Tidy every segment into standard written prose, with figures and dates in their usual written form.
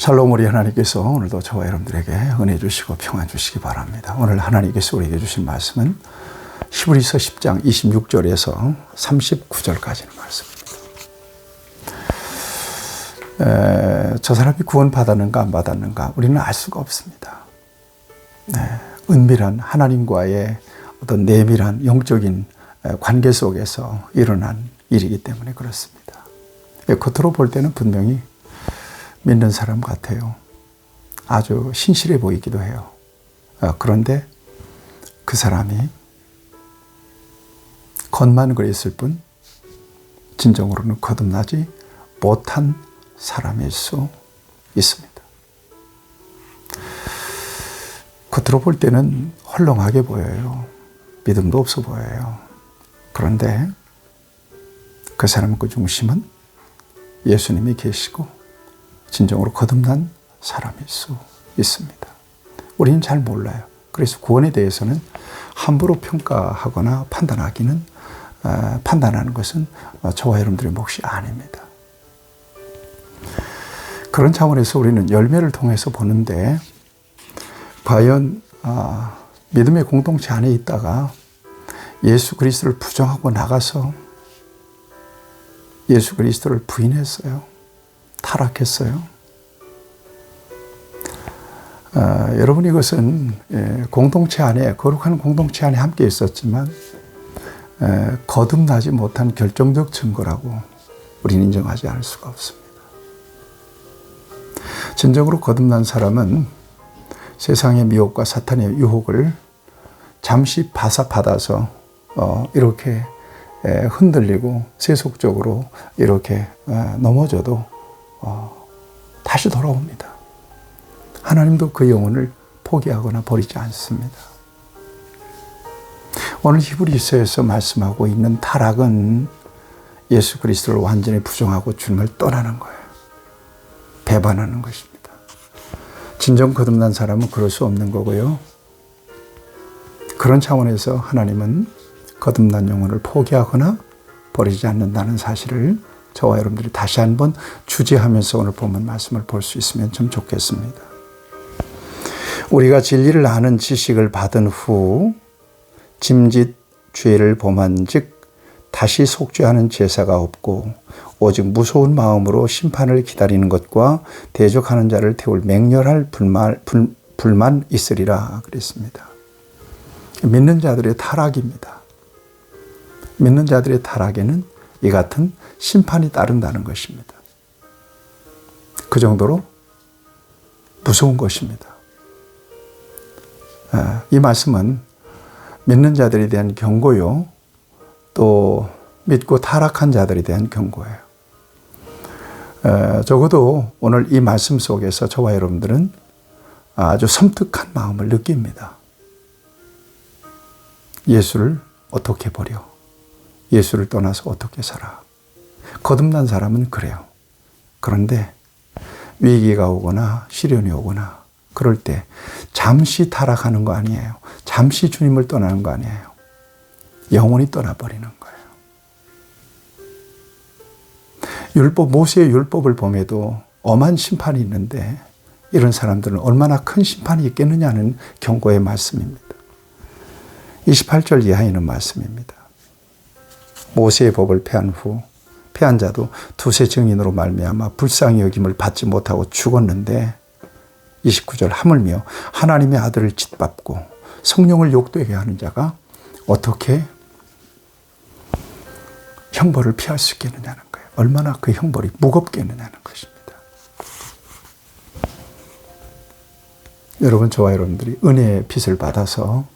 샬롬, 우리 하나님께서 오늘도 저와 여러분들에게 은혜 주시고 평안 주시기 바랍니다. 오늘 하나님께서 우리에게 주신 말씀은 히브리서 10장 26절에서 39절까지는 말씀입니다. 저 사람이 구원 받았는가 안 받았는가 우리는 알 수가 없습니다. 은밀한 하나님과의 어떤 내밀한 영적인 관계 속에서 일어난 일이기 때문에 그렇습니다. 겉으로 볼 때는 분명히 믿는 사람 같아요. 아주 신실해 보이기도 해요. 그런데 그 사람이 겉만 그랬을 뿐 진정으로는 거듭나지 못한 사람일 수 있습니다. 겉으로 볼 때는 헐렁하게 보여요. 믿음도 없어 보여요. 그런데 그 사람의 그 중심은 예수님이 계시고 진정으로 거듭난 사람일 수 있습니다. 우리는 잘 몰라요. 그래서 구원에 대해서는 함부로 평가하거나 판단하는 것은 저와 여러분들의 몫이 아닙니다. 그런 차원에서 우리는 열매를 통해서 보는데 과연 믿음의 공동체 안에 있다가 예수 그리스도를 부정하고 나가서 예수 그리스도를 부인했어요. 타락했어요. 여러분, 이것은 공동체 안에, 거룩한 공동체 안에 함께 있었지만 거듭나지 못한 결정적 증거라고 우리는 인정하지 않을 수가 없습니다. 진정으로 거듭난 사람은 세상의 미혹과 사탄의 유혹을 잠시 받아서 이렇게 흔들리고 세속적으로 이렇게 넘어져도 다시 돌아옵니다. 하나님도 그 영혼을 포기하거나 버리지 않습니다. 오늘 히브리서에서 말씀하고 있는 타락은 예수 그리스도를 완전히 부정하고 주님을 떠나는 거예요. 배반하는 것입니다. 진정 거듭난 사람은 그럴 수 없는 거고요. 그런 차원에서 하나님은 거듭난 영혼을 포기하거나 버리지 않는다는 사실을 저와 여러분들이 다시 한번 주제하면서 오늘 본문 말씀을 볼 수 있으면 좀 좋겠습니다. 우리가 진리를 아는 지식을 받은 후 짐짓 죄를 범한 즉 다시 속죄하는 제사가 없고 오직 무서운 마음으로 심판을 기다리는 것과 대적하는 자를 태울 맹렬할 불만 있으리라 그랬습니다. 믿는 자들의 타락입니다. 믿는 자들의 타락에는 이 같은 심판이 따른다는 것입니다. 그 정도로 무서운 것입니다. 이 말씀은 믿는 자들에 대한 경고요, 또 믿고 타락한 자들에 대한 경고예요. 적어도 오늘 이 말씀 속에서 저와 여러분들은 아주 섬뜩한 마음을 느낍니다. 예수를 어떻게 버려? 예수를 떠나서 어떻게 살아? 거듭난 사람은 그래요. 그런데 위기가 오거나 시련이 오거나 그럴 때 잠시 타락하는 거 아니에요. 잠시 주님을 떠나는 거 아니에요. 영원히 떠나버리는 거예요. 모세의 율법을 보면도 엄한 심판이 있는데 이런 사람들은 얼마나 큰 심판이 있겠느냐는 경고의 말씀입니다. 28절 이하에 있는 말씀입니다. 모세의 법을 폐한 후 폐한 자도 두세 증인으로 말미암아 불쌍히 여김을 받지 못하고 죽었는데 29절 하물며 하나님의 아들을 짓밟고 성령을 욕되게 하는 자가 어떻게 형벌을 피할 수 있겠느냐는 거예요. 얼마나 그 형벌이 무겁겠느냐는 것입니다. 여러분, 저와 여러분들이 은혜의 빛을 받아서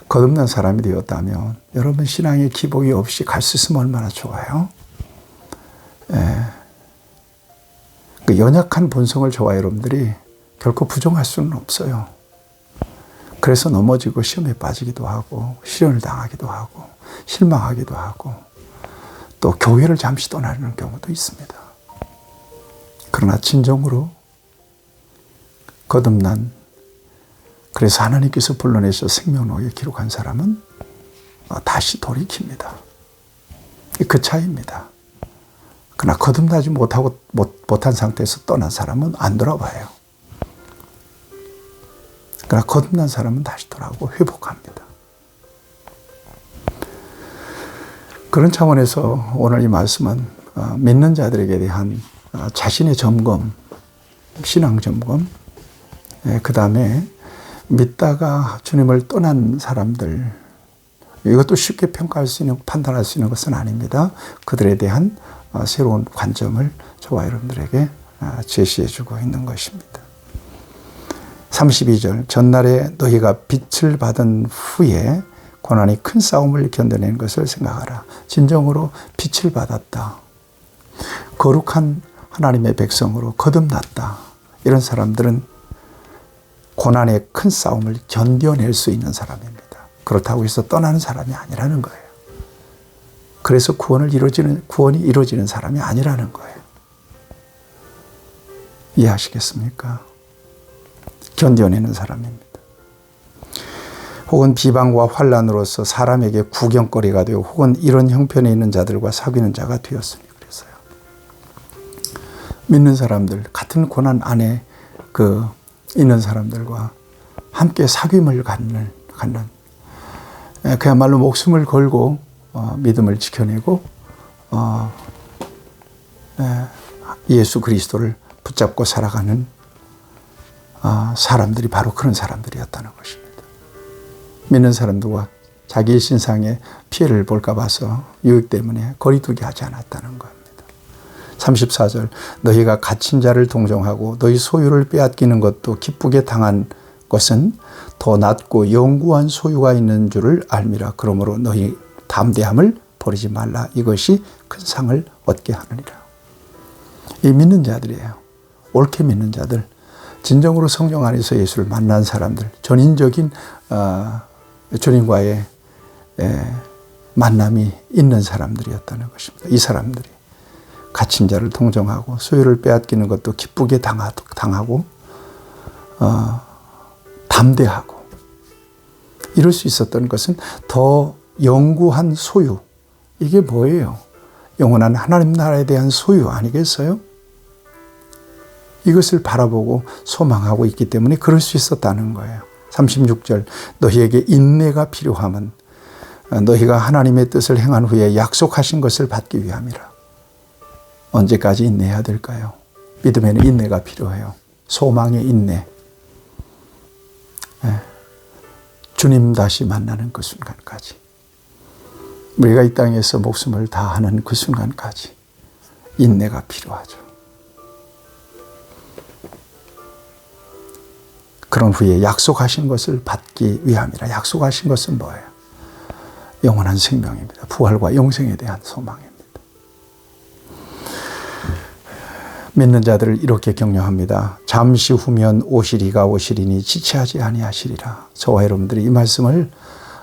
거듭난 사람이 되었다면 여러분 신앙의 기복이 없이 갈 수 있으면 얼마나 좋아요. 그 연약한 본성을 저와 여러분들이 결코 부정할 수는 없어요. 그래서 넘어지고 시험에 빠지기도 하고 시련을 당하기도 하고 실망하기도 하고 또 교회를 잠시 떠나는 경우도 있습니다. 그러나 진정으로 거듭난, 그래서 하나님께서 불러내서 생명록에 기록한 사람은 다시 돌이킵니다. 그 차이입니다. 그러나 거듭나지 못한 상태에서 떠난 사람은 안 돌아와요. 그러나 거듭난 사람은 다시 돌아오고 회복합니다. 그런 차원에서 오늘 이 말씀은 믿는 자들에게 대한 자신의 점검, 신앙 점검, 그 다음에 믿다가 주님을 떠난 사람들, 이것도 쉽게 평가할 수 있는, 판단할 수 있는 것은 아닙니다. 그들에 대한 새로운 관점을 저와 여러분들에게 제시해 주고 있는 것입니다. 32절, 전날에 너희가 빛을 받은 후에 고난이 큰 싸움을 견뎌낸 것을 생각하라. 진정으로 빛을 받았다. 거룩한 하나님의 백성으로 거듭났다. 이런 사람들은 고난의 큰 싸움을 견뎌낼 수 있는 사람입니다. 그렇다고 해서 떠나는 사람이 아니라는 거예요. 그래서 구원이 이루어지는 사람이 아니라는 거예요. 이해하시겠습니까? 견뎌내는 사람입니다. 혹은 비방과 환난으로서 사람에게 구경거리가 되고 혹은 이런 형편에 있는 자들과 사귀는 자가 되었으니 그래서요. 믿는 사람들, 같은 고난 안에 있는 사람들과 함께 사귐을 갖는 그야말로 목숨을 걸고 믿음을 지켜내고 예수 그리스도를 붙잡고 살아가는 사람들이 바로 그런 사람들이었다는 것입니다. 믿는 사람들과 자기의 신상에 피해를 볼까 봐서 유익 때문에 거리두기 하지 않았다는 겁니다. 34절, 너희가 갇힌 자를 동정하고 너희 소유를 빼앗기는 것도 기쁘게 당한 것은 더 낫고 영구한 소유가 있는 줄을 알미라. 그러므로 너희 담대함을 버리지 말라. 이것이 큰 상을 얻게 하느니라. 이 믿는 자들이에요. 옳게 믿는 자들, 진정으로 성령 안에서 예수를 만난 사람들, 전인적인 주님과의 만남이 있는 사람들이었다는 것입니다. 이 사람들이 갇힌 자를 동정하고 소유를 빼앗기는 것도 기쁘게 당하고 담대하고 이럴 수 있었던 것은 더 영구한 소유. 이게 뭐예요? 영원한 하나님 나라에 대한 소유 아니겠어요? 이것을 바라보고 소망하고 있기 때문에 그럴 수 있었다는 거예요. 36절, 너희에게 인내가 필요함은 너희가 하나님의 뜻을 행한 후에 약속하신 것을 받기 위함이라. 언제까지 인내해야 될까요? 믿음에는 인내가 필요해요. 소망의 인내. 주님 다시 만나는 그 순간까지. 우리가 이 땅에서 목숨을 다하는 그 순간까지 인내가 필요하죠. 그런 후에 약속하신 것을 받기 위함이라. 약속하신 것은 뭐예요? 영원한 생명입니다. 부활과 영생에 대한 소망입니다. 믿는 자들을 이렇게 격려합니다. 잠시 후면 오시리가 오시리니 지체하지 아니하시리라. 저와 여러분들이 이 말씀을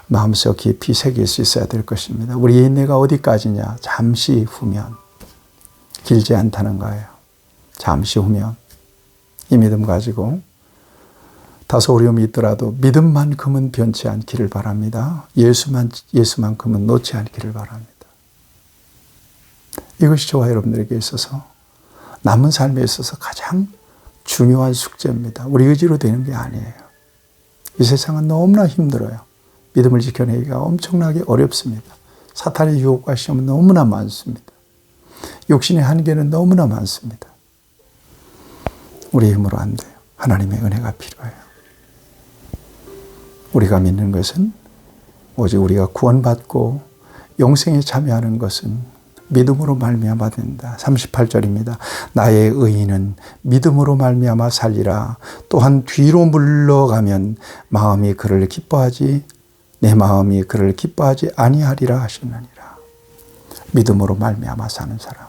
마음속 깊이 새길 수 있어야 될 것입니다. 우리의 인내가 어디까지냐? 잠시 후면. 길지 않다는 거예요. 잠시 후면. 이 믿음 가지고 다소 어려움이 있더라도 믿음만큼은 변치 않기를 바랍니다. 예수만큼은 놓지 않기를 바랍니다. 이것이 저와 여러분들에게 있어서 남은 삶에 있어서 가장 중요한 숙제입니다. 우리 의지로 되는 게 아니에요. 이 세상은 너무나 힘들어요. 믿음을 지켜내기가 엄청나게 어렵습니다. 사탄의 유혹과 시험은 너무나 많습니다. 육신의 한계는 너무나 많습니다. 우리의 힘으로 안 돼요. 하나님의 은혜가 필요해요. 우리가 믿는 것은 오직 우리가 구원받고 영생에 참여하는 것은 믿음으로 말미암아 된다. 38절입니다. 나의 의인은 믿음으로 말미암아 살리라. 또한 뒤로 물러가면 마음이 그를 기뻐하지 내 마음이 그를 기뻐하지 아니하리라 하시느니라. 믿음으로 말미암아 사는 사람.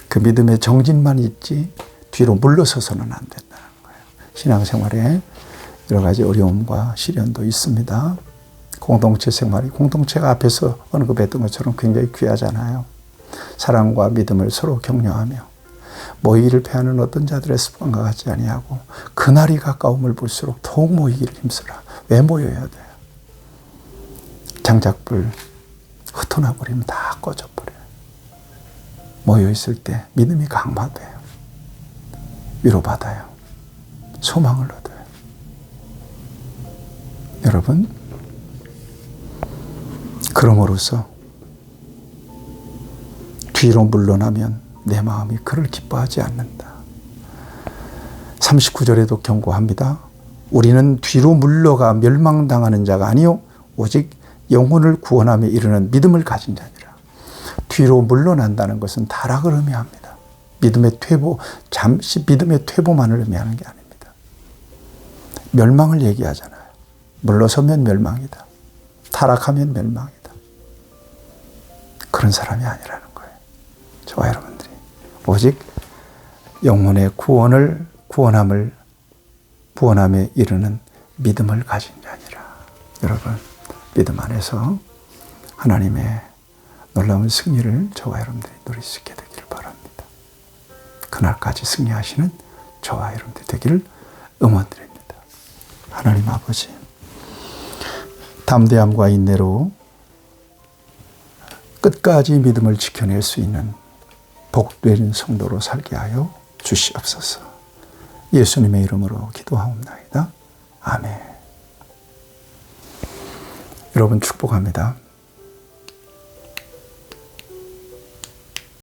그 믿음의 정진만 있지 뒤로 물러서서는 안 된다는 거예요. 신앙생활에 여러 가지 어려움과 시련도 있습니다. 공동체 생활이 공동체가 앞에서 언급했던 것처럼 굉장히 귀하잖아요. 사랑과 믿음을 서로 격려하며 모이기를 패하는 어떤 자들의 습관과 같지 아니하고 그날이 가까움을 볼수록 더욱 모이기를 힘쓰라. 왜 모여야 돼요? 장작불 흩어나 버리면 다 꺼져버려요. 모여 있을 때 믿음이 강화돼요. 위로받아요. 소망을 얻어요. 여러분, 그럼으로써 뒤로 물러나면 내 마음이 그를 기뻐하지 않는다. 39절에도 경고합니다. 우리는 뒤로 물러가 멸망당하는 자가 아니요 오직 영혼을 구원함에 이르는 믿음을 가진 자니라. 뒤로 물러난다는 것은 타락을 의미합니다. 믿음의 퇴보, 잠시 믿음의 퇴보만을 의미하는 게 아닙니다. 멸망을 얘기하잖아요. 물러서면 멸망이다. 타락하면 멸망이다. 그런 사람이 아니라는 거예요. 저와 여러분들이 오직 영혼의 구원함에 이르는 믿음을 가진 자니라. 여러분, 믿음 안에서 하나님의 놀라운 승리를 저와 여러분들이 누릴 수 있게 되기를 바랍니다. 그날까지 승리하시는 저와 여러분들이 되기를 응원드립니다. 하나님 아버지, 담대함과 인내로 끝까지 믿음을 지켜낼 수 있는 복된 성도로 살게 하여 주시옵소서. 예수님의 이름으로 기도하옵나이다. 아멘. 여러분 축복합니다.